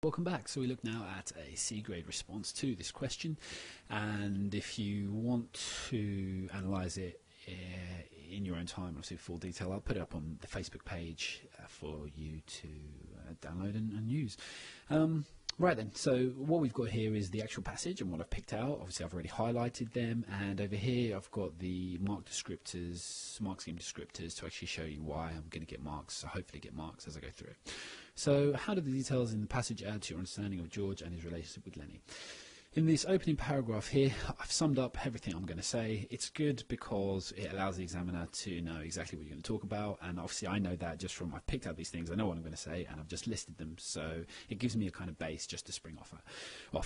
Welcome back. So we look now at a C grade response to this question, and if you want to analyse it in your own time, obviously full detail, I'll put it up on the Facebook page for you to download and use. Right then, so what we've got here is the actual passage and what I've picked out. Obviously I've already highlighted them, and over here I've got the mark descriptors, mark scheme descriptors to actually show you why I'm going to get marks, so hopefully get marks as I go through it. So how do the details in the passage add to your understanding of George and his relationship with Lenny? In this opening paragraph here, I've summed up everything I'm going to say. It's good because it allows the examiner to know exactly what you're going to talk about, and obviously I know that just from I've picked out these things, I know what I'm going to say, and I've just listed them, so it gives me a kind of base just to spring off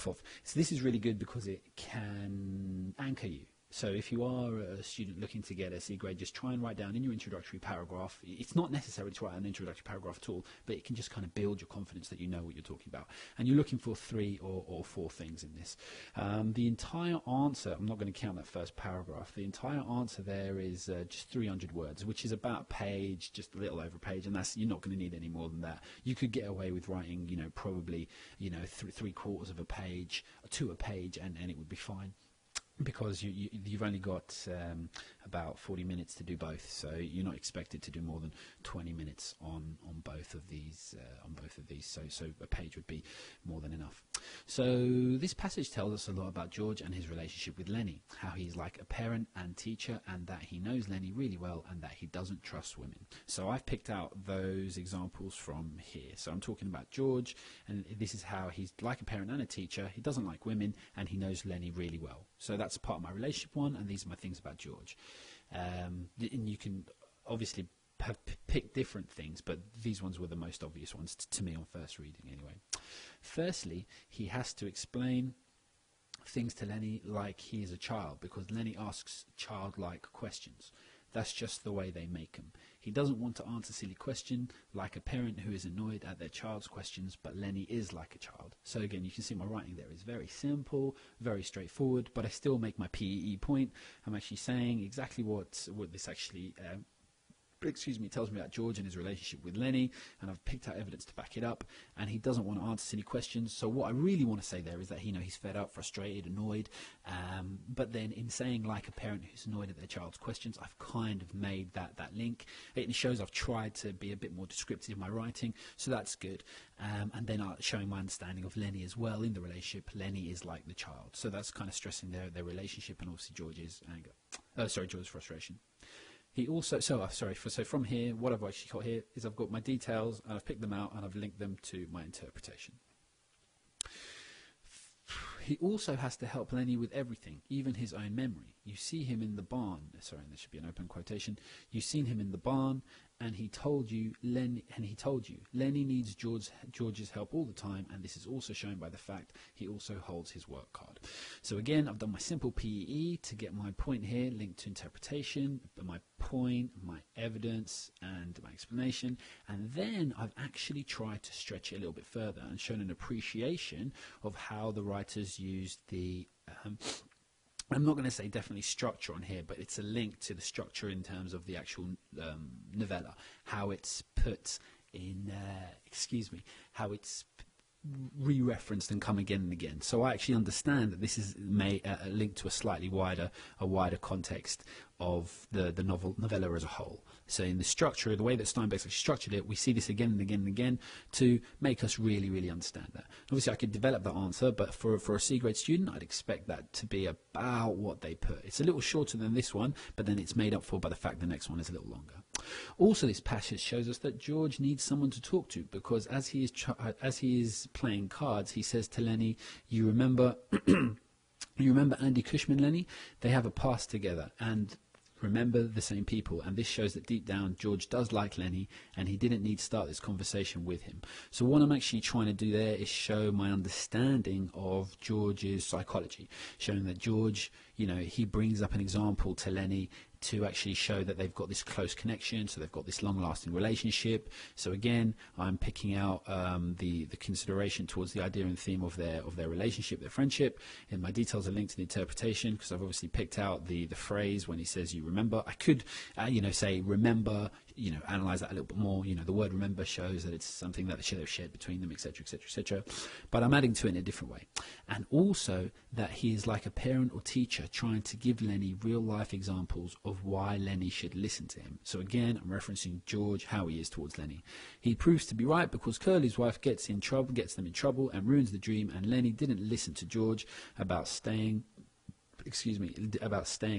of. So this is really good because it can anchor you. So if you are a student looking to get a C grade, just try and write down in your introductory paragraph. It's not necessary to write an introductory paragraph at all, but it can just kind of build your confidence that you know what you're talking about. And you're looking for 3 or 4 things in this. The entire answer, I'm not going to count that first paragraph, the entire answer there is just 300 words, which is about a page, just a little over a page, and that's, you're not going to need any more than that. You could get away with writing, probably, 3/4 of a page to a page, and it would be fine, because you've only got about 40 minutes to do both, so you're not expected to do more than 20 minutes on both of these. So a page would be more than enough. So this passage tells us a lot about George and his relationship with Lenny, how he's like a parent and teacher, and that he knows Lenny really well, and that he doesn't trust women. So I've picked out those examples from here. So I'm talking about George, and this is how he's like a parent and a teacher. He doesn't like women, and he knows Lenny really well. So that's part of my relationship one, and these are my things about George. And you can obviously have picked different things, but these ones were the most obvious ones to me on first reading anyway. Firstly, he has to explain things to Lenny like he is a child, because Lenny asks childlike questions. That's just the way they make him. He doesn't want to answer silly questions like a parent who is annoyed at their child's questions, but Lenny is like a child. So again, you can see my writing there is very simple, very straightforward, but I still make my PEE point. I'm actually saying exactly what this actually tells me about George and his relationship with Lenny, and I've picked out evidence to back it up, and he doesn't want to answer silly questions. So what I really want to say there is that he's fed up, frustrated, annoyed, but then in saying like a parent who's annoyed at their child's questions, I've kind of made that link. It shows I've tried to be a bit more descriptive in my writing, so that's good. And then showing my understanding of Lenny as well in the relationship. Lenny is like the child, so that's kind of stressing their relationship, and obviously George's anger. George's frustration. He also, so from here, what I've actually got here is I've got my details, and I've picked them out, and I've linked them to my interpretation. He also has to help Lenny with everything, even his own memory. You see him in the barn. Sorry, there should be an open quotation. You've seen him in the barn, and he told you Lenny needs George's help all the time, and this is also shown by the fact he also holds his work card. So again, I've done my simple PEE to get my point here linked to interpretation, my point, my evidence, and my explanation, and then I've actually tried to stretch it a little bit further and shown an appreciation of how the writers used the I'm not going to say definitely structure on here, but it's a link to the structure in terms of the actual novella, how it's put in, how it's re-referenced and come again and again. So I actually understand that this is a link to a slightly wider context of the novella as a whole. So in the structure, the way that Steinbeck's actually structured it, we see this again and again and again to make us really, really understand that. Obviously, I could develop that answer, but for a C grade student, I'd expect that to be about what they put. It's a little shorter than this one, but then it's made up for by the fact the next one is a little longer. Also, this passage shows us that George needs someone to talk to, because as he is playing cards, he says to Lenny, "You remember, you remember Andy Cushman, Lenny? They have a past together, and remember the same people." And this shows that deep down George does like Lenny, and he didn't need to start this conversation with him. So what I'm actually trying to do there is show my understanding of George's psychology, showing that George, he brings up an example to Lenny to actually show that they've got this close connection, so they've got this long-lasting relationship. So again, I'm picking out the consideration towards the idea and theme of their relationship, their friendship. In my details are linked to the interpretation, because I've obviously picked out the phrase when he says you remember. I could say remember, analyze that a little bit more. The word remember shows that it's something that they've shared between them, etc., etc., etc. But I'm adding to it in a different way. And also that he is like a parent or teacher trying to give Lenny real life examples of why Lenny should listen to him. So again, I'm referencing George, how he is towards Lenny. He proves to be right because Curly's wife gets them in trouble and ruins the dream, and Lenny didn't listen to George about staying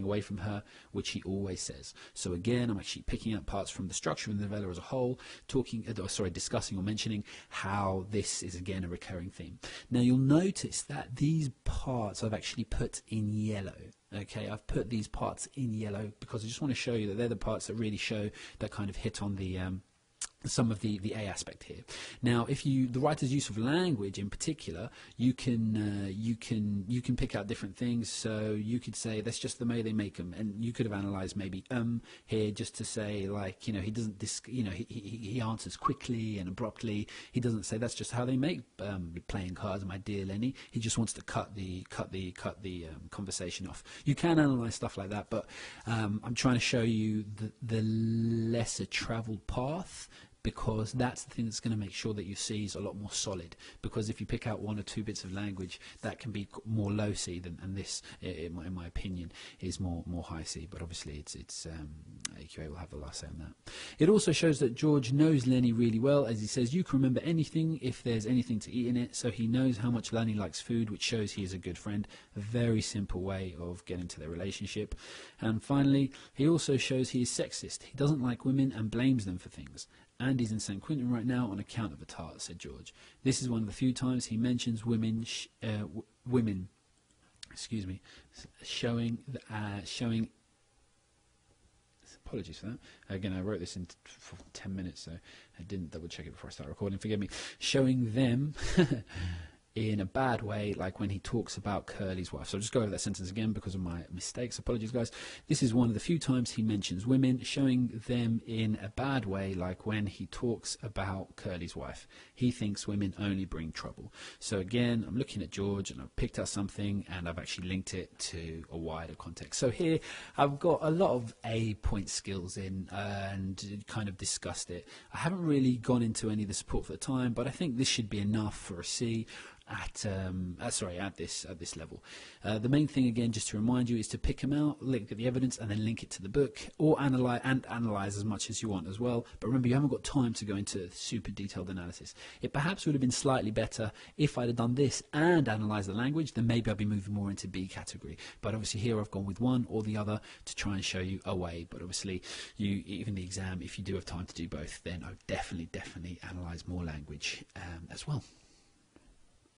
away from her, which he always says. So again, I'm actually picking up parts from the structure of the novella as a whole, discussing or mentioning how this is again a recurring theme. Now you'll notice that these parts I've actually put in yellow. Okay, I've put these parts in yellow because I just want to show you that they're the parts that really show that kind of hit on the some of the A aspect here. Now, if the writer's use of language in particular, you can pick out different things. So you could say that's just the way they make them, and you could have analysed maybe here just to say he doesn't he answers quickly and abruptly. He doesn't say that's just how they make playing cards, my dear Lenny. He just wants to cut the conversation off. You can analyse stuff like that, but I'm trying to show you the lesser travelled path, because that's the thing that's going to make sure that you see is a lot more solid. Because if you pick out one or two bits of language, that can be more low C and this, in my opinion, is more high C. But obviously, it's AQA will have the last say on that. It also shows that George knows Lenny really well, as he says, you can remember anything if there's anything to eat in it. So he knows how much Lenny likes food, which shows he is a good friend. A very simple way of getting to their relationship. And finally, he also shows he is sexist. He doesn't like women and blames them for things. And he's in San Quentin right now on account of a tart, said George. This is one of the few times he mentions women, showing. Apologies for that. Again, I wrote this in for 10 minutes, so I didn't double check it before I start recording. Forgive me. Showing them in a bad way, like when he talks about Curly's wife. So I'll just go over that sentence again because of my mistakes. Apologies, guys. This is one of the few times he mentions women, showing them in a bad way, like when he talks about Curly's wife. He thinks women only bring trouble. So again, I'm looking at George and I've picked out something and I've actually linked it to a wider context. So here I've got a lot of A-point skills in and kind of discussed it. I haven't really gone into any of the support for the time, but I think this should be enough for a C at this level. The main thing, again, just to remind you, is to pick them out, look at the evidence, and then link it to the book, or analyze as much as you want as well. But remember, you haven't got time to go into super detailed analysis. It perhaps would have been slightly better if I'd have done this and analysed the language. Then maybe I'd be moving more into B category. But obviously here I've gone with one or the other to try and show you a way. But obviously, even the exam, if you do have time to do both, then I would definitely analyse more language as well.